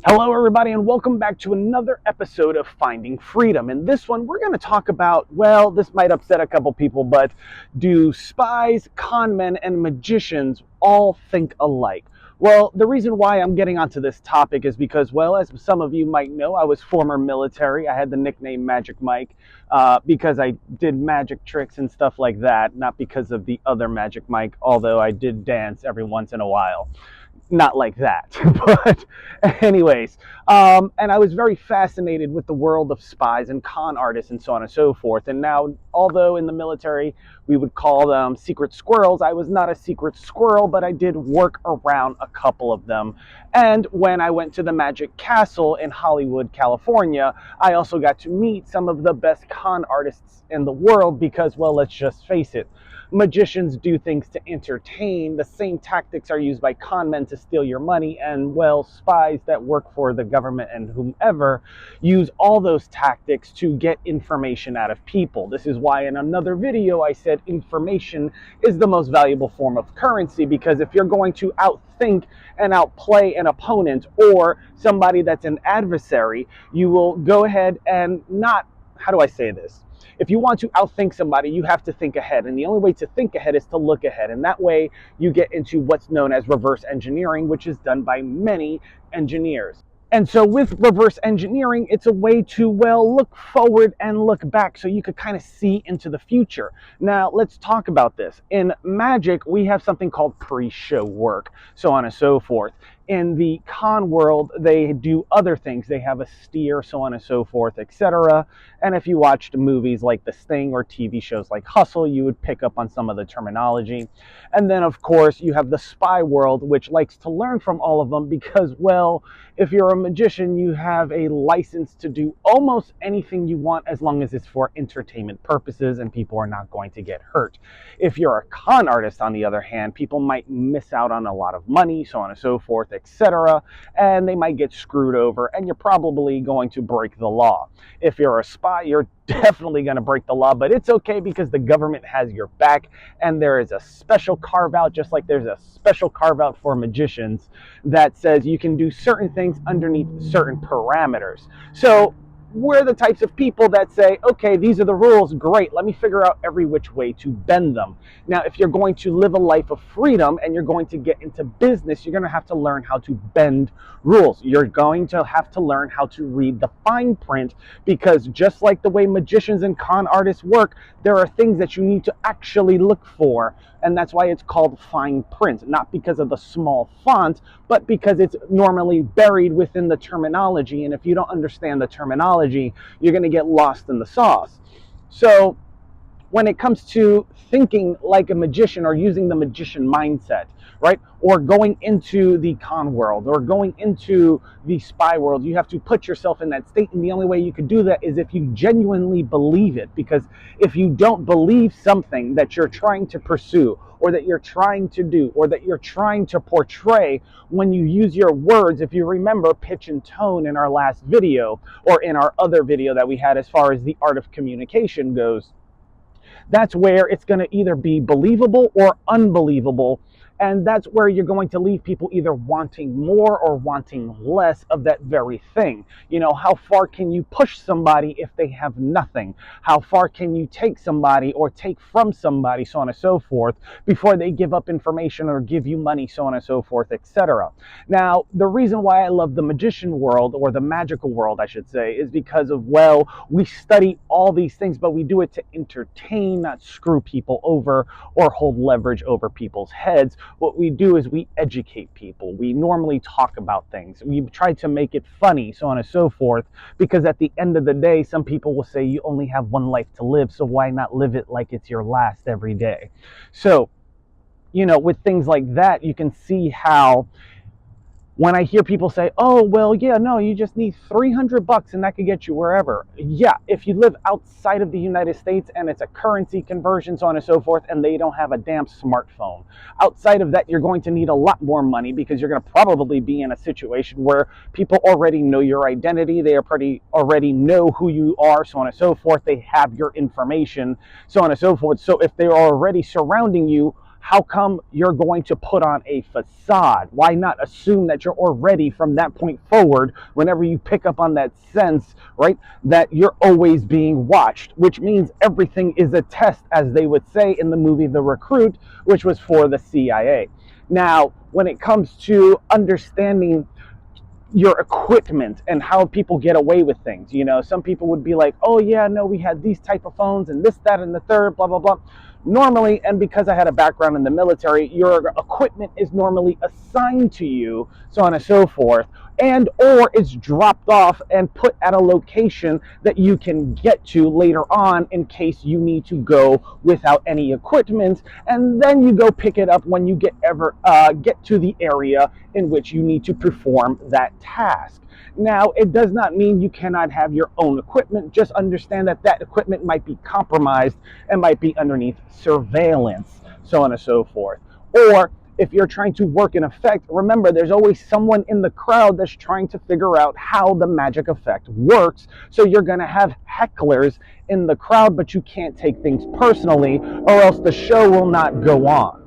Hello, everybody, and welcome back to another episode of Finding Freedom. In this one, we're going to talk about, well, this might upset a couple people, but do spies, con men, and magicians all think alike? Well, the reason why I'm getting onto this topic is because, well, as some of you might know, I was former military. I had the nickname Magic Mike because I did magic tricks and stuff like that, not because of the other Magic Mike, although I did dance every once in a while. Not like that. But anyways, and I was very fascinated with the world of spies and con artists and so on and so forth. And now, although in the military we would call them secret squirrels, I was not a secret squirrel, but I did work around a couple of them. And when I went to the Magic Castle in Hollywood, California, I also got to meet some of the best con artists in the world because, well, let's just face it, magicians do things to entertain. The same tactics are used by con men to steal your money, and, well, spies that work for the government and whomever use all those tactics to get information out of people. This is why in another video I said information is the most valuable form of currency, because if you're going to outthink and outplay an opponent or somebody that's an adversary, you will go ahead and not, how do I say this? If you want to outthink somebody, you have to think ahead. And the only way to think ahead is to look ahead. And that way you get into what's known as reverse engineering, which is done by many engineers. And so with reverse engineering, it's a way to, well, look forward and look back so you could kind of see into the future. Now, let's talk about this. In magic, we have something called pre-show work, so on and so forth. In the con world, they do other things. They have a steer, so on and so forth, etc. And if you watched movies like The Sting or TV shows like Hustle, you would pick up on some of the terminology. And then, of course, you have the spy world, which likes to learn from all of them because, well, if you're a magician, you have a license to do almost anything you want as long as it's for entertainment purposes and people are not going to get hurt. If you're a con artist, on the other hand, people might miss out on a lot of money, so on and so forth, etc., and they might get screwed over, and you're probably going to break the law. If you're a spy, you're definitely going to break the law, but it's okay because the government has your back, and there is a special carve-out, just like there's a special carve-out for magicians that says you can do certain things underneath certain parameters. So we're the types of people that say, okay, these are the rules, great, let me figure out every which way to bend them. Now, if you're going to live a life of freedom and you're going to get into business, you're going to have to learn how to bend rules. You're going to have to learn how to read the fine print, because just like the way magicians and con artists work, there are things that you need to actually look for, and that's why it's called fine print, not because of the small font, but because it's normally buried within the terminology, and if you don't understand the terminology, you're going to get lost in the sauce. So when it comes to thinking like a magician or using the magician mindset, right, or going into the con world or going into the spy world, you have to put yourself in that state, and the only way you can do that is if you genuinely believe it. Because if you don't believe something that you're trying to pursue or that you're trying to do or that you're trying to portray, when you use your words, if you remember pitch and tone in our last video or in our other video that we had as far as the art of communication goes, that's where it's going to either be believable or unbelievable. And that's where you're going to leave people either wanting more or wanting less of that very thing. You know, how far can you push somebody if they have nothing? How far can you take somebody or take from somebody, so on and so forth, before they give up information or give you money, so on and so forth, etc. Now, the reason why I love the magician world, or the magical world, I should say, is because of, well, we study all these things, but we do it to entertain, not screw people over or hold leverage over people's heads. What we do is we educate people. We normally talk about things. We try to make it funny, so on and so forth, because at the end of the day, some people will say you only have one life to live, so why not live it like it's your last every day? So, you know, with things like that, you can see how when I hear people say, oh, well, yeah, no, you just need $300 and that could get you wherever. Yeah, if you live outside of the United States and it's a currency conversion, so on and so forth, and they don't have a damn smartphone. Outside of that, you're going to need a lot more money, because you're going to probably be in a situation where people already know your identity. They already know who you are, so on and so forth. They have your information, so on and so forth. So if they're already surrounding you, how come you're going to put on a facade? Why not assume that you're already from that point forward, whenever you pick up on that sense, right, that you're always being watched, which means everything is a test, as they would say in the movie The Recruit, which was for the CIA. Now, when it comes to understanding your equipment and how people get away with things, some people would be like, oh yeah, no, we had these type of phones and this, that, and the third, blah, blah, blah. Normally, and because I had a background in the military, your equipment is normally assigned to you, so on and so forth, and or it's dropped off and put at a location that you can get to later on in case you need to go without any equipment, and then you go pick it up when you get to the area in which you need to perform that task. Now, it does not mean you cannot have your own equipment. Just understand that that equipment might be compromised and might be underneath surveillance, so on and so forth. Or if you're trying to work an effect, remember there's always someone in the crowd that's trying to figure out how the magic effect works. So you're going to have hecklers in the crowd, but you can't take things personally, or else the show will not go on.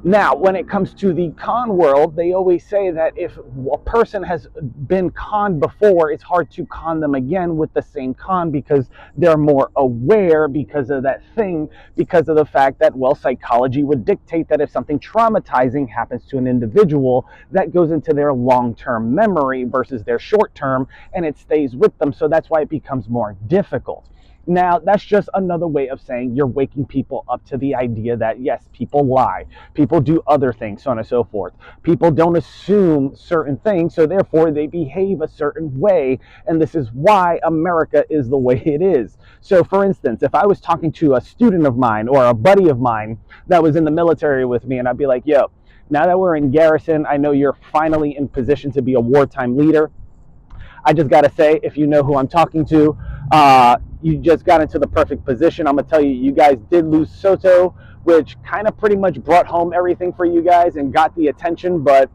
Now, when it comes to the con world, they always say that if a person has been conned before, it's hard to con them again with the same con, because they're more aware because of that thing, because of the fact that, well, psychology would dictate that if something traumatizing happens to an individual, that goes into their long-term memory versus their short-term, and it stays with them. So that's why it becomes more difficult. Now, that's just another way of saying you're waking people up to the idea that, yes, people lie, people do other things, so on and so forth. People don't assume certain things, so therefore they behave a certain way, and this is why America is the way it is. So, for instance, if I was talking to a student of mine or a buddy of mine that was in the military with me, and I'd be like, yo, now that we're in garrison, I know you're finally in position to be a wartime leader. I just got to say, if you know who I'm talking to, you just got into the perfect position. I'm going to tell you, you guys did lose Soto, which kind of pretty much brought home everything for you guys and got the attention, but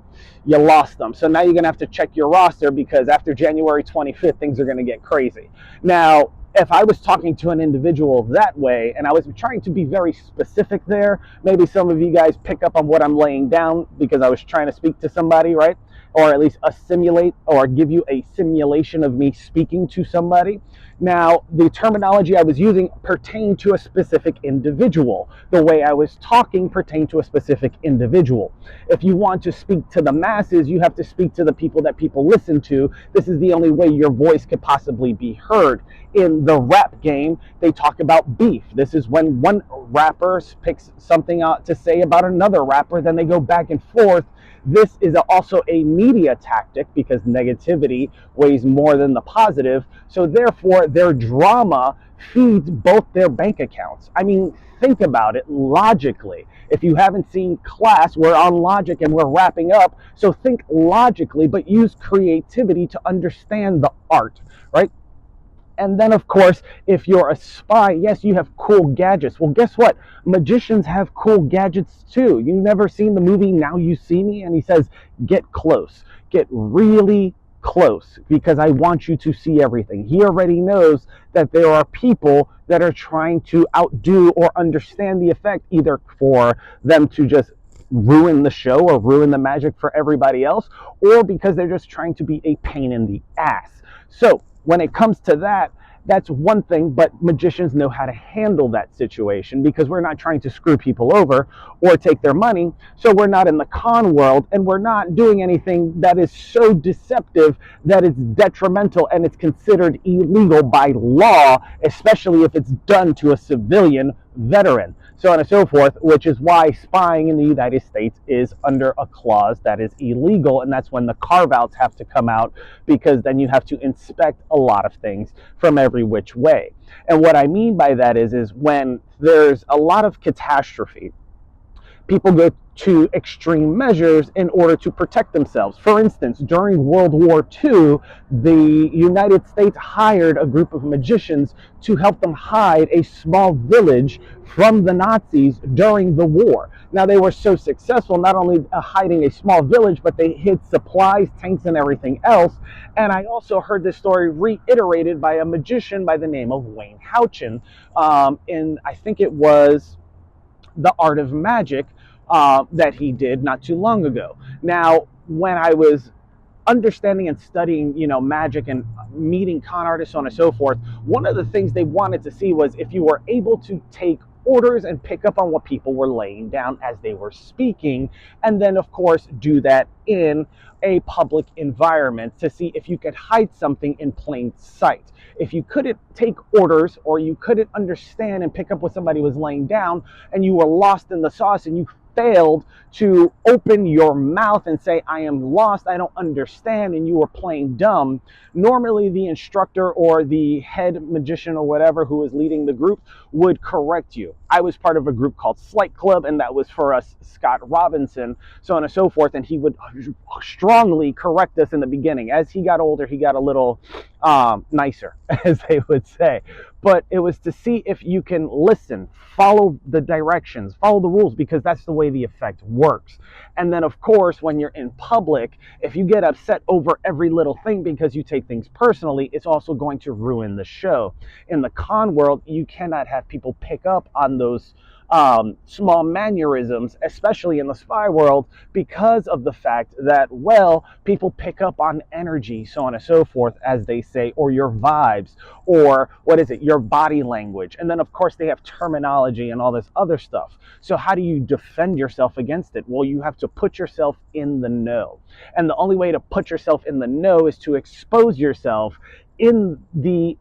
you lost them. So now you're going to have to check your roster, because after January 25th, things are going to get crazy. Now, if I was talking to an individual that way, and I was trying to be very specific there, maybe some of you guys pick up on what I'm laying down, because I was trying to speak to somebody, right? Or at least assimilate or give you a simulation of me speaking to somebody. Now, the terminology I was using pertained to a specific individual. The way I was talking pertained to a specific individual. If you want to speak to the masses, you have to speak to the people that people listen to. This is the only way your voice could possibly be heard. In the rap game, they talk about beef. This is when one rapper picks something out to say about another rapper, then they go back and forth. This is also a media tactic, because negativity weighs more than the positive. So therefore, their drama feeds both their bank accounts. I mean, think about it logically. If you haven't seen class, we're on logic and we're wrapping up. So think logically, but use creativity to understand the art, right? And then, of course, if you're a spy, yes, you have cool gadgets. Well, guess what? Magicians have cool gadgets too. You've never seen the movie Now You See Me? And he says, get close. Get really close, because I want you to see everything. He already knows that there are people that are trying to outdo or understand the effect, either for them to just ruin the show or ruin the magic for everybody else, or because they're just trying to be a pain in the ass. So when it comes to that, that's one thing, but magicians know how to handle that situation, because we're not trying to screw people over or take their money. So we're not in the con world, and we're not doing anything that is so deceptive that it's detrimental and it's considered illegal by law, especially if it's done to a civilian veteran, so on and so forth, which is why spying in the United States is under a clause that is illegal, and that's when the carve-outs have to come out, because then you have to inspect a lot of things from every which way. And what I mean by that is when there's a lot of catastrophe, people go to extreme measures in order to protect themselves. For instance, during World War II, the United States hired a group of magicians to help them hide a small village from the Nazis during the war. Now, they were so successful, not only hiding a small village, but they hid supplies, tanks, and everything else. And I also heard this story reiterated by a magician by the name of Wayne Houchin in, I think it was the art of magic that he did not too long ago. Now, when I was understanding and studying, magic and meeting con artists, so on and so forth, one of the things they wanted to see was if you were able to take orders and pick up on what people were laying down as they were speaking, and then, of course, do that in a public environment to see if you could hide something in plain sight. If you couldn't take orders or you couldn't understand and pick up what somebody was laying down and you were lost in the sauce and you failed to open your mouth and say, I am lost, I don't understand, and you were playing dumb, normally the instructor or the head magician or whatever who was leading the group would correct you. I was part of a group called Slight Club, and that was for us Scott Robinson, so on and so forth, and he would strongly correct us in the beginning. As he got older, he got a little nicer, as they would say. But it was to see if you can listen, follow the directions, follow the rules, because that's the way the effect works. And then, of course, when you're in public, if you get upset over every little thing because you take things personally, it's also going to ruin the show. In the con world, you cannot have people pick up on those small mannerisms, especially in the spy world, because of the fact that, well, people pick up on energy, so on and so forth, as they say, or your vibes, or your body language. And then, of course, they have terminology and all this other stuff. So how do you defend yourself against it? Well, you have to put yourself in the know. And the only way to put yourself in the know is to expose yourself in the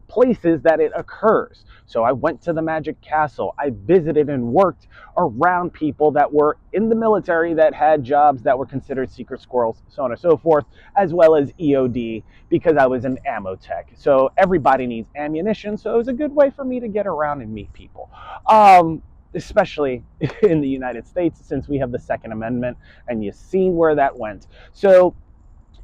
places that it occurs. So I went to the Magic Castle. I visited and worked around people that were in the military that had jobs that were considered secret squirrels, so on and so forth, as well as EOD, because I was an ammo tech. So everybody needs ammunition, so it was a good way for me to get around and meet people. Especially in the United States, since we have the Second Amendment, and you've seen where that went. So,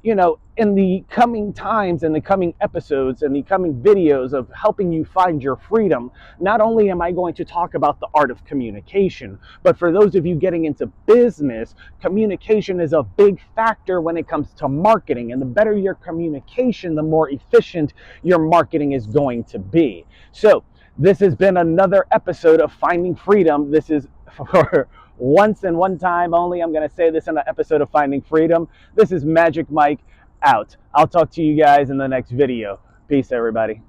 in the coming times and the coming episodes and the coming videos of helping you find your freedom, not only am I going to talk about the art of communication, but for those of you getting into business, communication is a big factor when it comes to marketing. And the better your communication, the more efficient your marketing is going to be. So this has been another episode of Finding Freedom. This is for once and one time only. I'm going to say this in an episode of Finding Freedom. This is Magic Mike out. I'll talk to you guys in the next video. Peace, everybody.